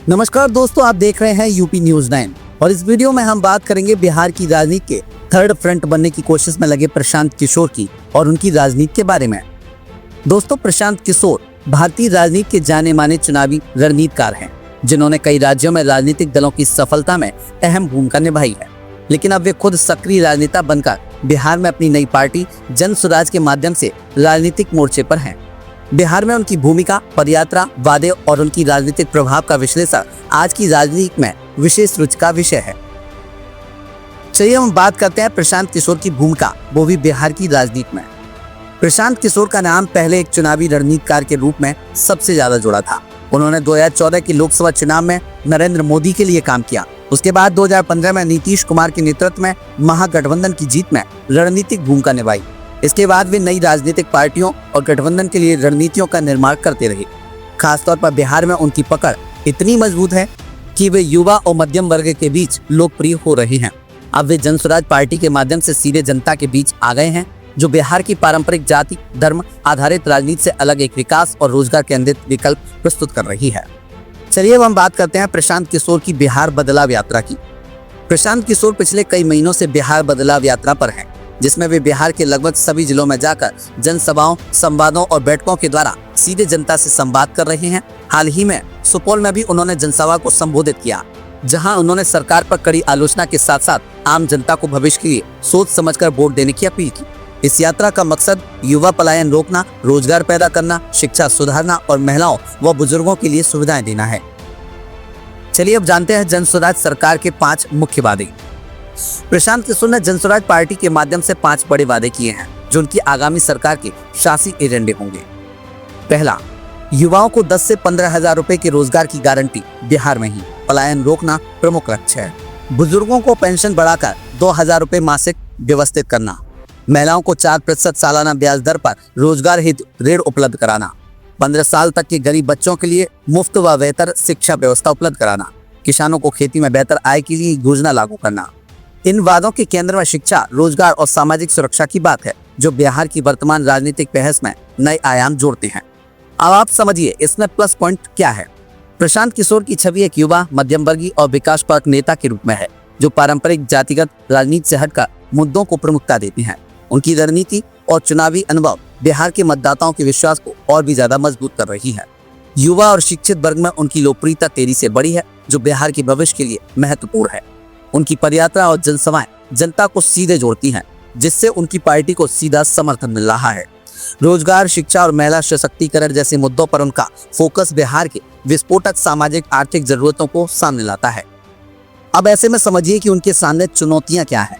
नमस्कार दोस्तों, आप देख रहे हैं यूपी न्यूज़ 9 और इस वीडियो में हम बात करेंगे बिहार की राजनीति के थर्ड फ्रंट बनने की कोशिश में लगे प्रशांत किशोर की और उनकी राजनीति के बारे में। दोस्तों, प्रशांत किशोर भारतीय राजनीति के जाने माने चुनावी रणनीतिकार हैं, जिन्होंने कई राज्यों में राजनीतिक दलों की सफलता में अहम भूमिका निभाई है। लेकिन अब वे खुद सक्रिय राजनेता बनकर बिहार में अपनी नई पार्टी जन स्वराज के माध्यम से राजनीतिक मोर्चे पर हैं। बिहार में उनकी भूमिका, पदयात्रा, वादे और उनकी राजनीतिक प्रभाव का विश्लेषण आज की राजनीति में विशेष रुचि का विषय है। चलिए हम बात करते हैं प्रशांत किशोर की भूमिका, वो भी बिहार की राजनीति में। प्रशांत किशोर का नाम पहले एक चुनावी रणनीतिकार के रूप में सबसे ज्यादा जुड़ा था। उन्होंने 2014 के लोकसभा चुनाव में नरेंद्र मोदी के लिए काम किया। उसके बाद 2015 में नीतीश कुमार के नेतृत्व में महागठबंधन की जीत में रणनीतिक भूमिका निभाई। इसके बाद वे नई राजनीतिक पार्टियों और गठबंधन के लिए रणनीतियों का निर्माण करते रहे। खासतौर पर बिहार में उनकी पकड़ इतनी मजबूत है कि वे युवा और मध्यम वर्ग के बीच लोकप्रिय हो रहे हैं। अब वे जन स्वराज पार्टी के माध्यम से सीधे जनता के बीच आ गए हैं, जो बिहार की पारंपरिक जाति धर्म आधारित राजनीति से अलग एक विकास और रोजगार केंद्रित विकल्प प्रस्तुत कर रही है। चलिए अब हम बात करते हैं प्रशांत किशोर की बिहार बदलाव यात्रा की। प्रशांत किशोर पिछले कई महीनों से बिहार बदलाव यात्रा पर हैं, जिसमें वे बिहार के लगभग सभी जिलों में जाकर जनसभाओं, संवादों और बैठकों के द्वारा सीधे जनता से संवाद कर रहे हैं। हाल ही में सुपौल में भी उन्होंने जनसभा को संबोधित किया, जहां उन्होंने सरकार पर कड़ी आलोचना के साथ साथ आम जनता को भविष्य के लिए सोच समझकर वोट देने की अपील की। इस यात्रा का मकसद युवा पलायन रोकना, रोजगार पैदा करना, शिक्षा सुधारना और महिलाओं व बुजुर्गों के लिए सुविधाएं देना है। चलिए अब जानते हैं जन स्वराज सरकार के 5 मुख्य वादे। प्रशांत किशोर ने जन स्वराज पार्टी के माध्यम से 5 बड़े वादे किए हैं, जो उनकी आगामी सरकार के शासी एजेंडे होंगे। पहला, युवाओं को 10 से 15 हजार रुपए के रोजगार की गारंटी बिहार में ही, पलायन रोकना प्रमुख लक्ष्य है। बुजुर्गों को पेंशन बढ़ाकर 2000 रुपए मासिक व्यवस्थित करना, महिलाओं को 4% सालाना ब्याज दर पर रोजगार हेतु ऋण उपलब्ध कराना, 15 साल तक के गरीब बच्चों के लिए मुफ्त व बेहतर शिक्षा व्यवस्था उपलब्ध कराना, किसानों को खेती में बेहतर आय के लिए योजना लागू करना। इन वादों के केंद्र में शिक्षा, रोजगार और सामाजिक सुरक्षा की बात है, जो बिहार की वर्तमान राजनीतिक बहस में नए आयाम जोड़ते हैं। अब आप समझिए इसमें प्लस पॉइंट क्या है। प्रशांत किशोर की छवि एक युवा, मध्यम वर्गीय और विकासपरक नेता के रूप में है, जो पारंपरिक जातिगत राजनीति से हटकर मुद्दों को प्रमुखता देते हैं। उनकी रणनीति और चुनावी अनुभव बिहार के मतदाताओं के विश्वास को और भी ज्यादा मजबूत कर रही है। युवा और शिक्षित वर्ग में उनकी लोकप्रियता तेजी से बढ़ी है, जो बिहार के भविष्य के लिए महत्वपूर्ण है। उनकी पदयात्रा और जनसभाएं जनता को सीधे जोड़ती हैं, जिससे उनकी पार्टी को सीधा समर्थन मिल रहा है। रोजगार, शिक्षा और महिला सशक्तिकरण जैसे मुद्दों पर उनका फोकस बिहार के विस्फोटक सामाजिक आर्थिक जरूरतों को सामने लाता है। अब ऐसे में समझिए कि उनके सामने चुनौतियां क्या है।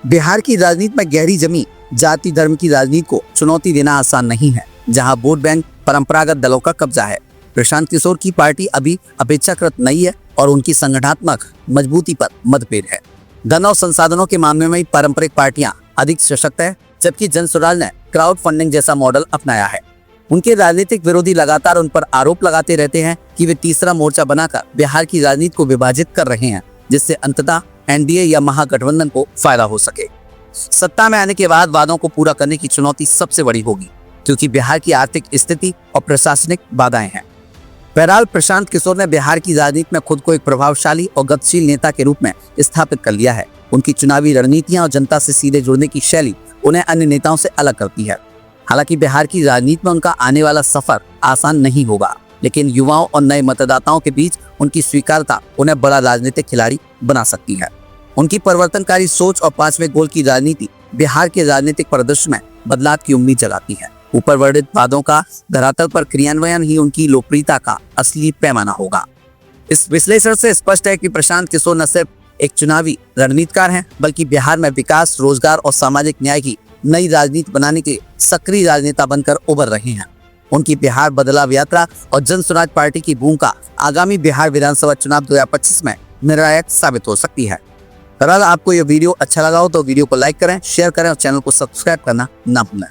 बिहार की राजनीति में गहरी जमी जाति धर्म की राजनीति को चुनौती देना आसान नहीं है, जहां वोट बैंक परंपरागत दलों का कब्जा है। प्रशांत किशोर की पार्टी अभी अपेक्षाकृत नई है और उनकी संगठनात्मक मजबूती पर मतभेद है। धन और संसाधनों के मामले में पारंपरिक पार्टियां अधिक सशक्त है, जबकि जन स्वराज ने क्राउड फंडिंग जैसा मॉडल अपनाया है। उनके राजनीतिक विरोधी लगातार उन पर आरोप लगाते रहते हैं कि वे तीसरा मोर्चा बनाकर बिहार की राजनीति को विभाजित कर रहे हैं, जिससे अंततः एनडीए या महागठबंधन को फायदा हो सके। सत्ता में आने के बाद वादों को पूरा करने की चुनौती सबसे बड़ी होगी, क्योंकि बिहार की आर्थिक स्थिति और प्रशासनिक बाधाएं हैं। बहरहाल प्रशांत किशोर ने बिहार की राजनीति में खुद को एक प्रभावशाली और गतिशील नेता के रूप में स्थापित कर लिया है। उनकी चुनावी रणनीतियां और जनता से सीधे जुड़ने की शैली उन्हें अन्य नेताओं से अलग करती है। हालांकि बिहार की राजनीति में उनका आने वाला सफर आसान नहीं होगा, लेकिन युवाओं और नए मतदाताओं के बीच उनकी स्वीकार्यता उन्हें बड़ा राजनीतिक खिलाड़ी बना सकती है। उनकी परिवर्तनकारी सोच और 5वें गोल की राजनीति बिहार के राजनीतिक परिदृश्य में बदलाव की उम्मीद जगाती है। ऊपर वर्णित वादों का धरातल पर क्रियान्वयन ही उनकी लोकप्रियता का असली पैमाना होगा। इस विश्लेषण से स्पष्ट है कि प्रशांत किशोर न सिर्फ एक चुनावी रणनीतिकार हैं, बल्कि बिहार में विकास, रोजगार और सामाजिक न्याय की नई राजनीति बनाने के सक्रिय राजनेता बनकर उभर रहे हैं। उनकी बिहार बदलाव यात्रा और जन स्वराज पार्टी की भूमिका आगामी बिहार विधानसभा चुनाव 2025 में निर्णायक साबित हो सकती है। अगर आपको यह वीडियो अच्छा लगा हो तो वीडियो को लाइक करें, शेयर करें और चैनल को सब्सक्राइब करना ना भूलें।